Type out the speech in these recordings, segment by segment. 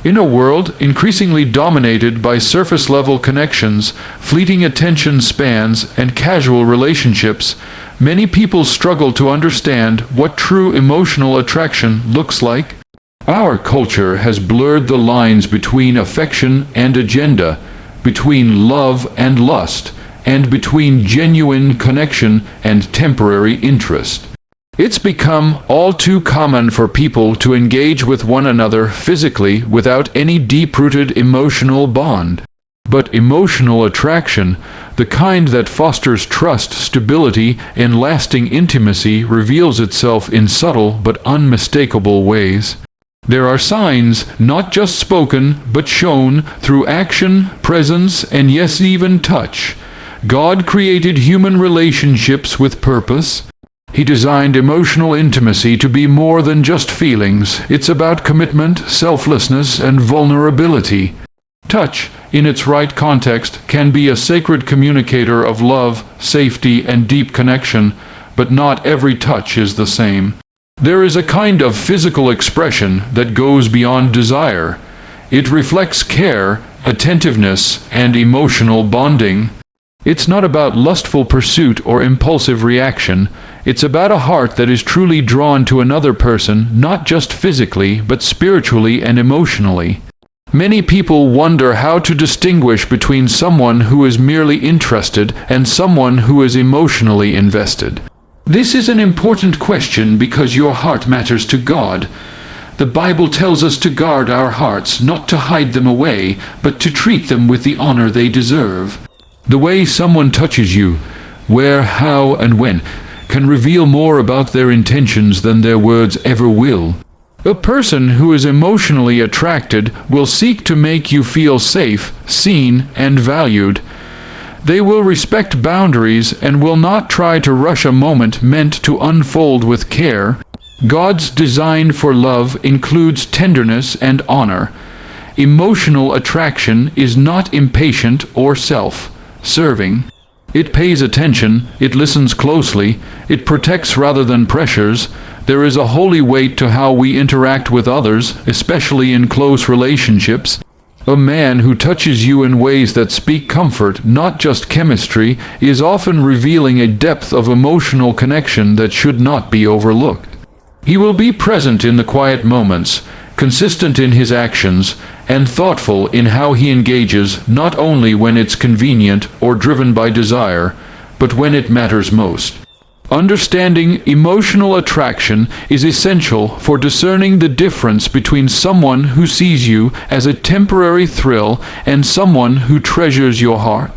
In a world increasingly dominated by surface-level connections, fleeting attention spans, and casual relationships, many people struggle to understand what true emotional attraction looks like. Our culture has blurred the lines between affection and agenda, between love and lust, and between genuine connection and temporary interest. It's become all too common for people to engage with one another physically without any deep-rooted emotional bond. But emotional attraction, the kind that fosters trust, stability, and lasting intimacy, reveals itself in subtle but unmistakable ways. There are signs, not just spoken, but shown through action, presence, and yes, even touch. God created human relationships with purpose. He designed emotional intimacy to be more than just feelings. It's about commitment, selflessness, and vulnerability. Touch, in its right context, can be a sacred communicator of love, safety, and deep connection, but not every touch is the same. There is a kind of physical expression that goes beyond desire. It reflects care, attentiveness, and emotional bonding. It's not about lustful pursuit or impulsive reaction. It's about a heart that is truly drawn to another person, not just physically, but spiritually and emotionally. Many people wonder how to distinguish between someone who is merely interested and someone who is emotionally invested. This is an important question because your heart matters to God. The Bible tells us to guard our hearts, not to hide them away, but to treat them with the honor they deserve. The way someone touches you, where, how, and when, can reveal more about their intentions than their words ever will. A person who is emotionally attracted will seek to make you feel safe, seen, and valued. They will respect boundaries and will not try to rush a moment meant to unfold with care. God's design for love includes tenderness and honor. Emotional attraction is not impatient or self-serving. It pays attention, it listens closely, it protects rather than pressures. There is a holy weight to how we interact with others, especially in close relationships. A man who touches you in ways that speak comfort, not just chemistry, is often revealing a depth of emotional connection that should not be overlooked. He will be present in the quiet moments, consistent in his actions, and thoughtful in how he engages, not only when it's convenient or driven by desire, but when it matters most. Understanding emotional attraction is essential for discerning the difference between someone who sees you as a temporary thrill and someone who treasures your heart.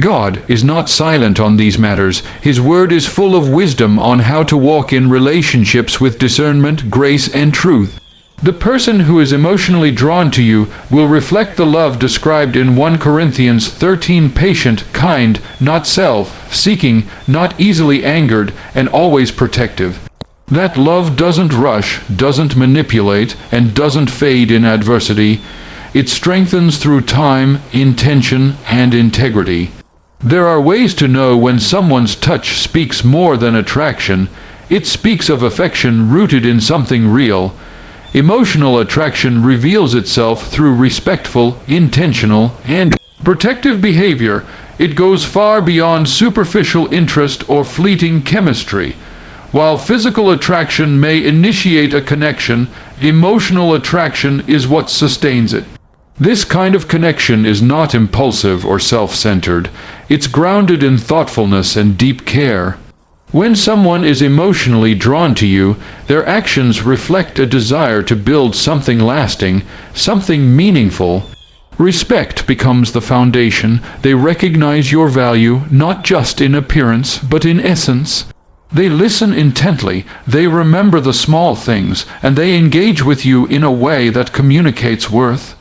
God is not silent on these matters. His word is full of wisdom on how to walk in relationships with discernment, grace, and truth. The person who is emotionally drawn to you will reflect the love described in 1 Corinthians 13, patient, kind, not self-seeking, not easily angered, and always protective. That love doesn't rush, doesn't manipulate, and doesn't fade in adversity. It strengthens through time, intention, and integrity. There are ways to know when someone's touch speaks more than attraction. It speaks of affection rooted in something real. Emotional attraction reveals itself through respectful, intentional, and protective behavior. It goes far beyond superficial interest or fleeting chemistry. While physical attraction may initiate a connection, emotional attraction is what sustains it. This kind of connection is not impulsive or self-centered. It's grounded in thoughtfulness and deep care. When someone is emotionally drawn to you, their actions reflect a desire to build something lasting, something meaningful. Respect becomes the foundation. They recognize your value not just in appearance, but in essence. They listen intently, they remember the small things, and they engage with you in a way that communicates worth.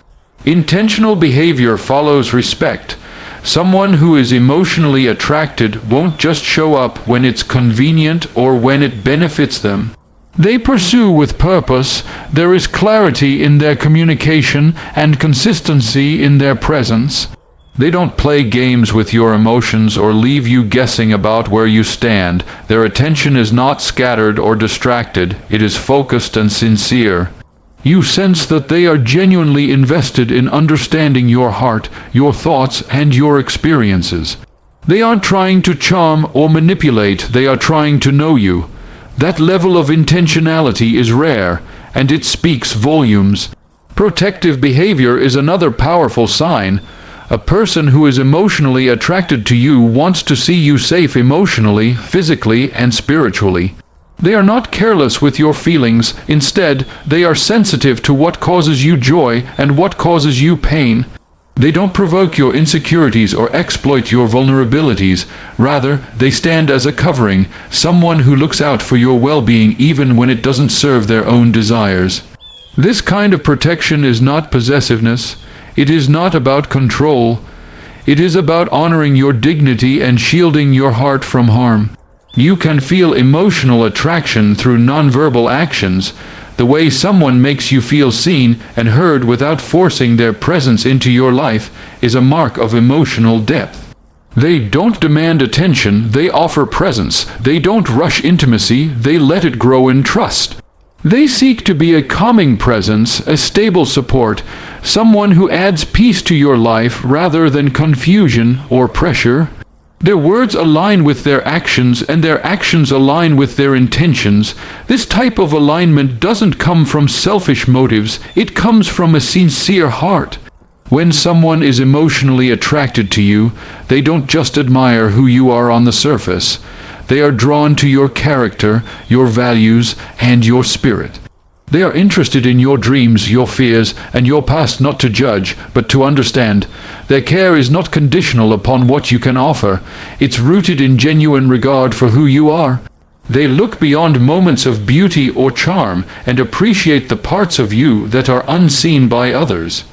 Intentional behavior follows respect. Someone who is emotionally attracted won't just show up when it's convenient or when it benefits them. They pursue with purpose. There is clarity in their communication and consistency in their presence. They don't play games with your emotions or leave you guessing about where you stand. Their attention is not scattered or distracted. It is focused and sincere. You sense that they are genuinely invested in understanding your heart, your thoughts, and your experiences. They aren't trying to charm or manipulate, they are trying to know you. That level of intentionality is rare, and it speaks volumes. Protective behavior is another powerful sign. A person who is emotionally attracted to you wants to see you safe emotionally, physically, and spiritually. They are not careless with your feelings. Instead, they are sensitive to what causes you joy and what causes you pain. They don't provoke your insecurities or exploit your vulnerabilities. Rather, they stand as a covering, someone who looks out for your well-being even when it doesn't serve their own desires. This kind of protection is not possessiveness. It is not about control. It is about honoring your dignity and shielding your heart from harm. You can feel emotional attraction through nonverbal actions. The way someone makes you feel seen and heard without forcing their presence into your life is a mark of emotional depth. They don't demand attention, they offer presence. They don't rush intimacy, they let it grow in trust. They seek to be a calming presence, a stable support, someone who adds peace to your life rather than confusion or pressure. Their words align with their actions, and their actions align with their intentions. This type of alignment doesn't come from selfish motives, it comes from a sincere heart. When someone is emotionally attracted to you, they don't just admire who you are on the surface. They are drawn to your character, your values, and your spirit. They are interested in your dreams, your fears, and your past, not to judge, but to understand. Their care is not conditional upon what you can offer. It's rooted in genuine regard for who you are. They look beyond moments of beauty or charm and appreciate the parts of you that are unseen by others.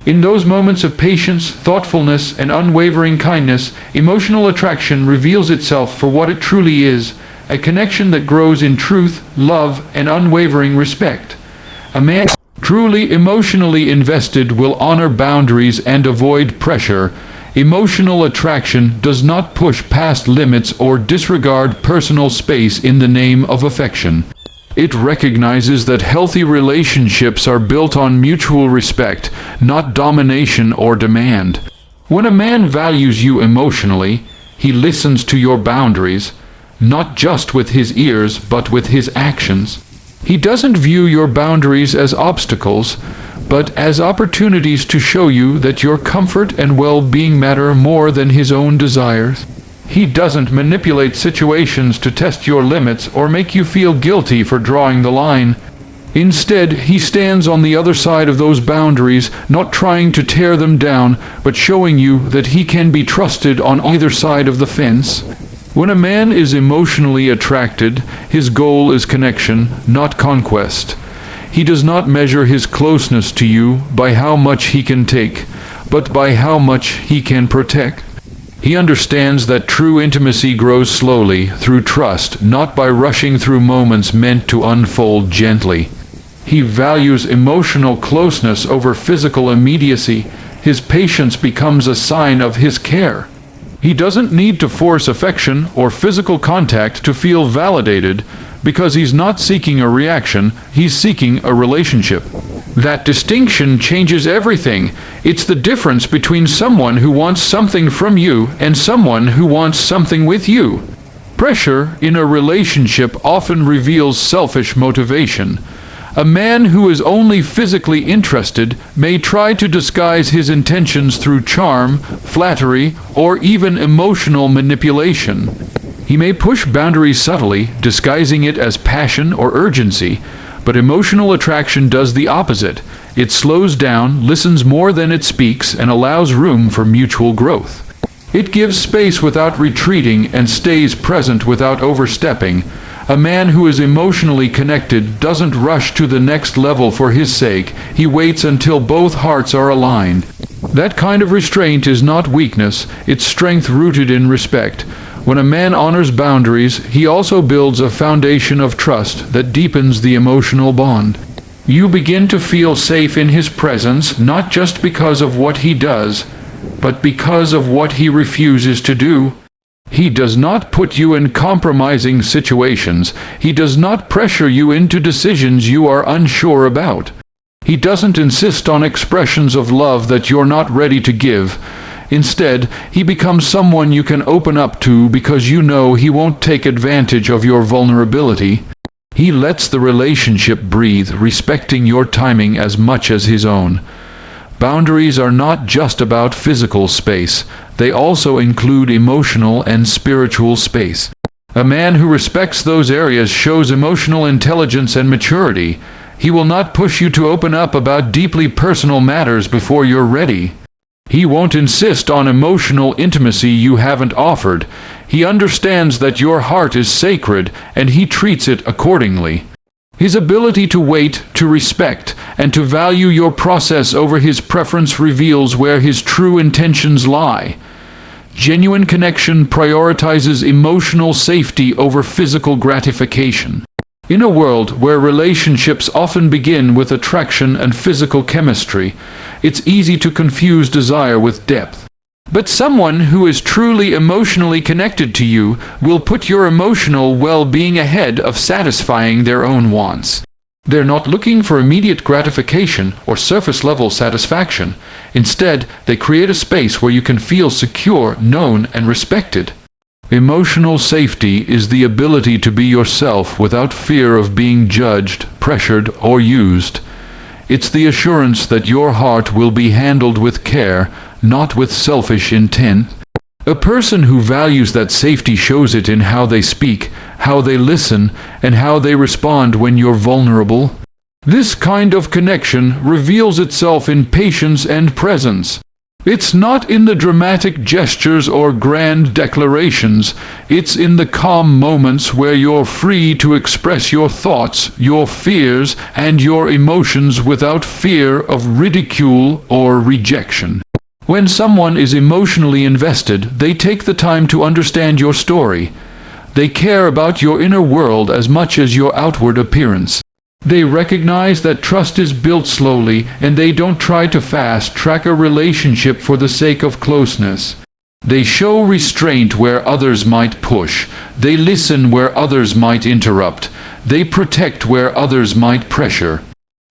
In those moments of patience, thoughtfulness, and unwavering kindness, emotional attraction reveals itself for what it truly is, a connection that grows in truth, love, and unwavering respect. A man truly emotionally invested will honor boundaries and avoid pressure. Emotional attraction does not push past limits or disregard personal space in the name of affection. It recognizes that healthy relationships are built on mutual respect, not domination or demand. When a man values you emotionally, he listens to your boundaries, not just with his ears, but with his actions. He doesn't view your boundaries as obstacles, but as opportunities to show you that your comfort and well-being matter more than his own desires. He doesn't manipulate situations to test your limits or make you feel guilty for drawing the line. Instead, he stands on the other side of those boundaries, not trying to tear them down, but showing you that he can be trusted on either side of the fence. When a man is emotionally attracted, his goal is connection, not conquest. He does not measure his closeness to you by how much he can take, but by how much he can protect. He understands that true intimacy grows slowly, through trust, not by rushing through moments meant to unfold gently. He values emotional closeness over physical immediacy. His patience becomes a sign of his care. He doesn't need to force affection or physical contact to feel validated, because he's not seeking a reaction, he's seeking a relationship. That distinction changes everything. It's the difference between someone who wants something from you and someone who wants something with you. Pressure in a relationship often reveals selfish motivation. A man who is only physically interested may try to disguise his intentions through charm, flattery, or even emotional manipulation. He may push boundaries subtly, disguising it as passion or urgency, but emotional attraction does the opposite. It slows down, listens more than it speaks, and allows room for mutual growth. It gives space without retreating and stays present without overstepping. A man who is emotionally connected doesn't rush to the next level for his sake. He waits until both hearts are aligned. That kind of restraint is not weakness, it's strength rooted in respect. When a man honors boundaries, he also builds a foundation of trust that deepens the emotional bond. You begin to feel safe in his presence, not just because of what he does, but because of what he refuses to do. He does not put you in compromising situations. He does not pressure you into decisions you are unsure about. He doesn't insist on expressions of love that you're not ready to give. Instead, he becomes someone you can open up to because you know he won't take advantage of your vulnerability. He lets the relationship breathe, respecting your timing as much as his own. Boundaries are not just about physical space. They also include emotional and spiritual space. A man who respects those areas shows emotional intelligence and maturity. He will not push you to open up about deeply personal matters before you're ready. He won't insist on emotional intimacy you haven't offered. He understands that your heart is sacred, and he treats it accordingly. His ability to wait, to respect, and to value your process over his preference reveals where his true intentions lie. Genuine connection prioritizes emotional safety over physical gratification. In a world where relationships often begin with attraction and physical chemistry, it's easy to confuse desire with depth. But someone who is truly emotionally connected to you will put your emotional well-being ahead of satisfying their own wants. They're not looking for immediate gratification or surface-level satisfaction. Instead, they create a space where you can feel secure, known, and respected. Emotional safety is the ability to be yourself without fear of being judged, pressured, or used. It's the assurance that your heart will be handled with care, not with selfish intent. A person who values that safety shows it in how they speak, how they listen, and how they respond when you're vulnerable. This kind of connection reveals itself in patience and presence. It's not in the dramatic gestures or grand declarations. It's in the calm moments where you're free to express your thoughts, your fears, and your emotions without fear of ridicule or rejection. When someone is emotionally invested, they take the time to understand your story. They care about your inner world as much as your outward appearance. They recognize that trust is built slowly, and they don't try to fast-track a relationship for the sake of closeness. They show restraint where others might push. They listen where others might interrupt. They protect where others might pressure.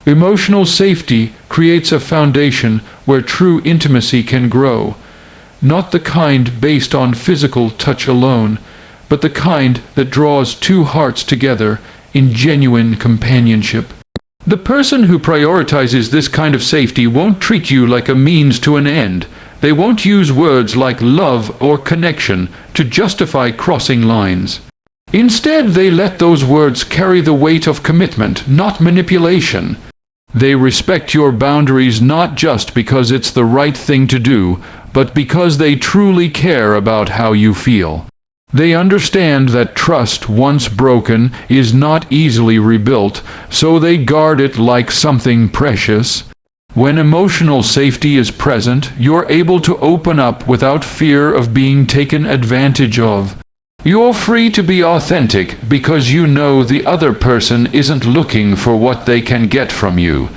Emotional safety creates a foundation where true intimacy can grow. Not the kind based on physical touch alone, but the kind that draws two hearts together in genuine companionship. The person who prioritizes this kind of safety won't treat you like a means to an end. They won't use words like love or connection to justify crossing lines. Instead, they let those words carry the weight of commitment, not manipulation. They respect your boundaries not just because it's the right thing to do, but because they truly care about how you feel. They understand that trust, once broken, is not easily rebuilt, so they guard it like something precious. When emotional safety is present, you're able to open up without fear of being taken advantage of. You're free to be authentic because you know the other person isn't looking for what they can get from you,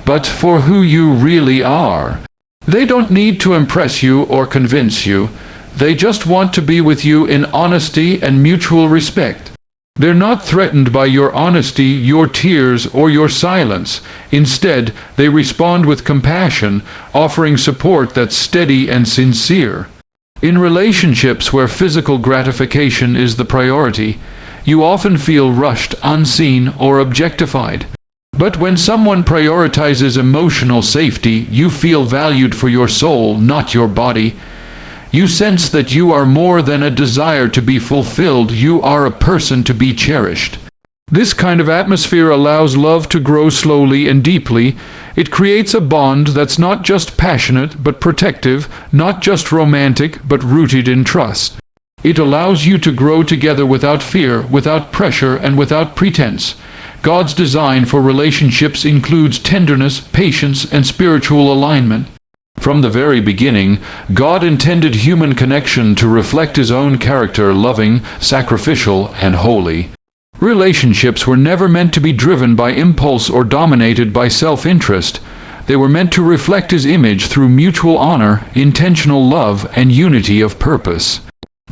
but for who you really are. They don't need to impress you or convince you. They just want to be with you in honesty and mutual respect. They're not threatened by your honesty, your tears, or your silence. Instead, they respond with compassion, offering support that's steady and sincere. In relationships where physical gratification is the priority, you often feel rushed, unseen, or objectified. But when someone prioritizes emotional safety, you feel valued for your soul, not your body. You sense that you are more than a desire to be fulfilled, you are a person to be cherished. This kind of atmosphere allows love to grow slowly and deeply. It creates a bond that's not just passionate but protective, not just romantic but rooted in trust. It allows you to grow together without fear, without pressure, and without pretense. God's design for relationships includes tenderness, patience, and spiritual alignment. From the very beginning, God intended human connection to reflect His own character, loving, sacrificial, and holy. Relationships were never meant to be driven by impulse or dominated by self-interest. They were meant to reflect His image through mutual honor, intentional love, and unity of purpose.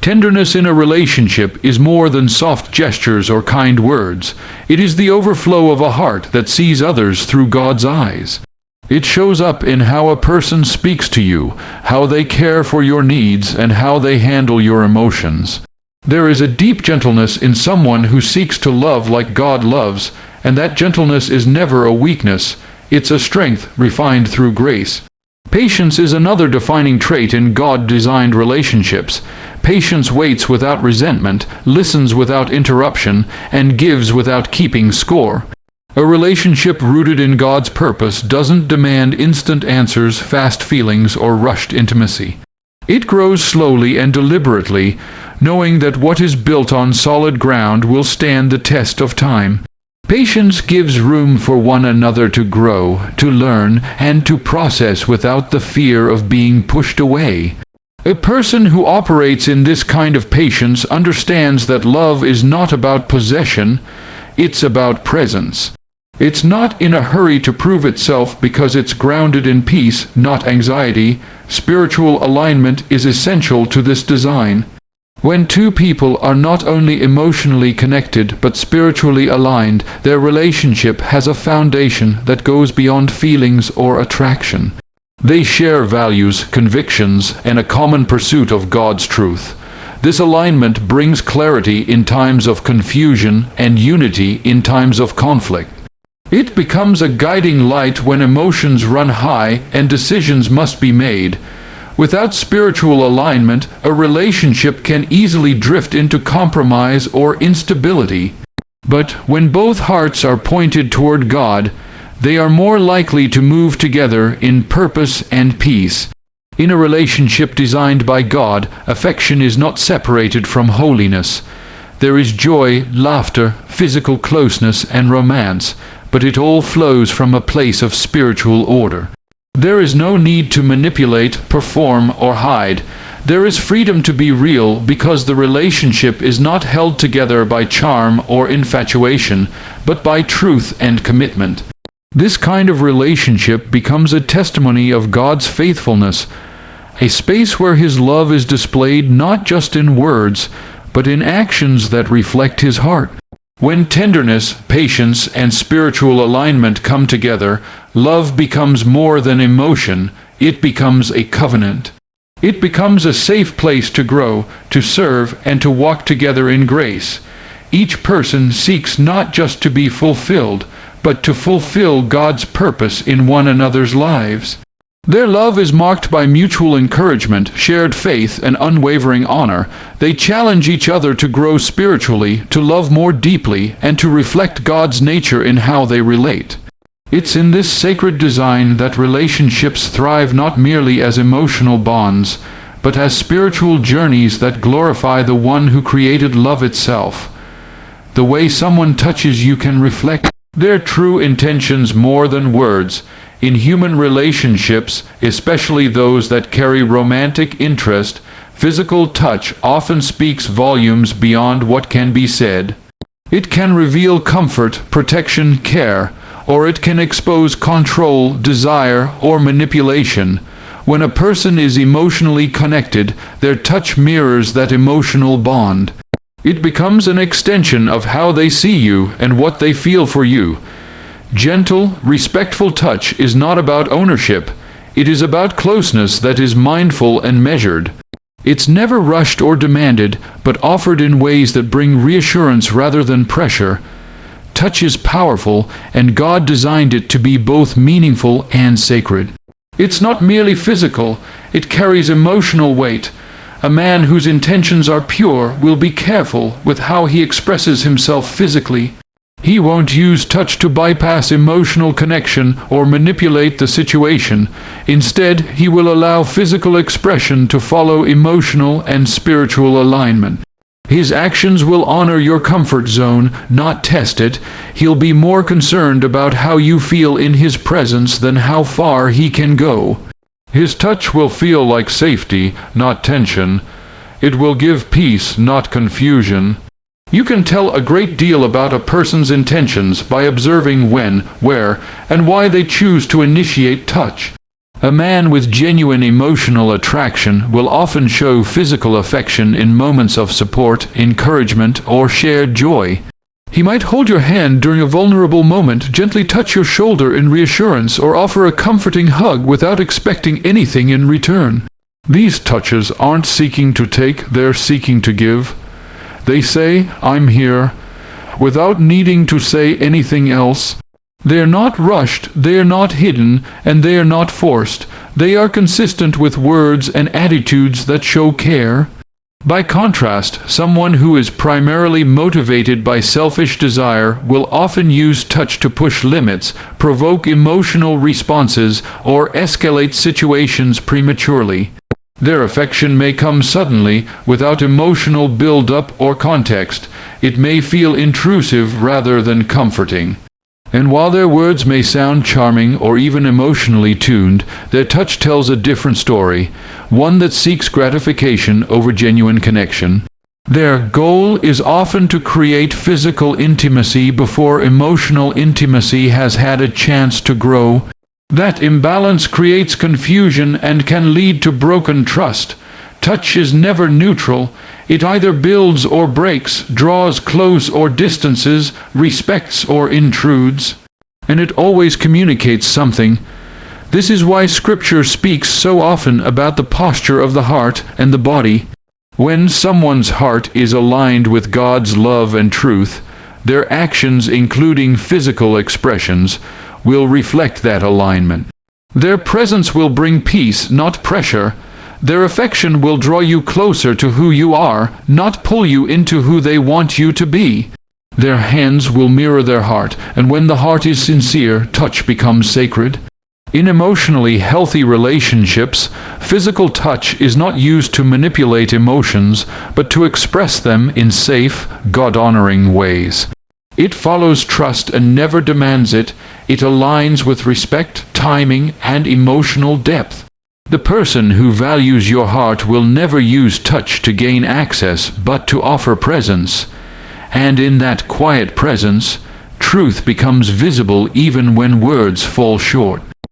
Tenderness in a relationship is more than soft gestures or kind words. It is the overflow of a heart that sees others through God's eyes. It shows up in how a person speaks to you, how they care for your needs, and how they handle your emotions. There is a deep gentleness in someone who seeks to love like God loves, and that gentleness is never a weakness. It's a strength refined through grace. Patience is another defining trait in God-designed relationships. Patience waits without resentment, listens without interruption, and gives without keeping score. A relationship rooted in God's purpose doesn't demand instant answers, fast feelings, or rushed intimacy. It grows slowly and deliberately, knowing that what is built on solid ground will stand the test of time. Patience gives room for one another to grow, to learn, and to process without the fear of being pushed away. A person who operates in this kind of patience understands that love is not about possession, it's about presence. It's not in a hurry to prove itself because it's grounded in peace, not anxiety. Spiritual alignment is essential to this design. When two people are not only emotionally connected but spiritually aligned, their relationship has a foundation that goes beyond feelings or attraction. They share values, convictions, and a common pursuit of God's truth. This alignment brings clarity in times of confusion and unity in times of conflict. It becomes a guiding light when emotions run high and decisions must be made. Without spiritual alignment, a relationship can easily drift into compromise or instability. But when both hearts are pointed toward God, they are more likely to move together in purpose and peace. In a relationship designed by God, affection is not separated from holiness. There is joy, laughter, physical closeness, and romance, but it all flows from a place of spiritual order. There is no need to manipulate, perform, or hide. There is freedom to be real because the relationship is not held together by charm or infatuation, but by truth and commitment. This kind of relationship becomes a testimony of God's faithfulness, a space where His love is displayed not just in words, but in actions that reflect His heart. When tenderness, patience, and spiritual alignment come together, love becomes more than emotion, it becomes a covenant. It becomes a safe place to grow, to serve, and to walk together in grace. Each person seeks not just to be fulfilled, but to fulfill God's purpose in one another's lives. Their love is marked by mutual encouragement, shared faith, and unwavering honor. They challenge each other to grow spiritually, to love more deeply, and to reflect God's nature in how they relate. It's in this sacred design that relationships thrive not merely as emotional bonds, but as spiritual journeys that glorify the one who created love itself. The way someone touches you can reflect their true intentions more than words. In human relationships, especially those that carry romantic interest, physical touch often speaks volumes beyond what can be said. It can reveal comfort, protection, care, or it can expose control, desire, or manipulation. When a person is emotionally connected, their touch mirrors that emotional bond. It becomes an extension of how they see you and what they feel for you. Gentle, respectful touch is not about ownership. It is about closeness that is mindful and measured. It's never rushed or demanded, but offered in ways that bring reassurance rather than pressure. Touch is powerful, and God designed it to be both meaningful and sacred. It's not merely physical, it carries emotional weight. A man whose intentions are pure will be careful with how he expresses himself physically. He won't use touch to bypass emotional connection or manipulate the situation. Instead, he will allow physical expression to follow emotional and spiritual alignment. His actions will honor your comfort zone, not test it. He'll be more concerned about how you feel in his presence than how far he can go. His touch will feel like safety, not tension. It will give peace, not confusion. You can tell a great deal about a person's intentions by observing when, where, and why they choose to initiate touch. A man with genuine emotional attraction will often show physical affection in moments of support, encouragement, or shared joy. He might hold your hand during a vulnerable moment, gently touch your shoulder in reassurance, or offer a comforting hug without expecting anything in return. These touches aren't seeking to take, they're seeking to give. They say, "I'm here," without needing to say anything else. They are not rushed, they are not hidden, and they are not forced. They are consistent with words and attitudes that show care. By contrast, someone who is primarily motivated by selfish desire will often use touch to push limits, provoke emotional responses, or escalate situations prematurely. Their affection may come suddenly, without emotional build-up or context. It may feel intrusive rather than comforting. And while their words may sound charming or even emotionally tuned, their touch tells a different story, one that seeks gratification over genuine connection. Their goal is often to create physical intimacy before emotional intimacy has had a chance to grow. That imbalance creates confusion and can lead to broken trust. Touch is never neutral. It either builds or breaks, draws close or distances, respects or intrudes. And it always communicates something. This is why Scripture speaks so often about the posture of the heart and the body. When someone's heart is aligned with God's love and truth, their actions, including physical expressions, will reflect that alignment. Their presence will bring peace, not pressure. Their affection will draw you closer to who you are, not pull you into who they want you to be. Their hands will mirror their heart, and when the heart is sincere, touch becomes sacred. In emotionally healthy relationships, physical touch is not used to manipulate emotions, but to express them in safe, God-honoring ways. It follows trust and never demands it. It aligns with respect, timing, and emotional depth. The person who values your heart will never use touch to gain access, but to offer presence. And in that quiet presence, truth becomes visible even when words fall short.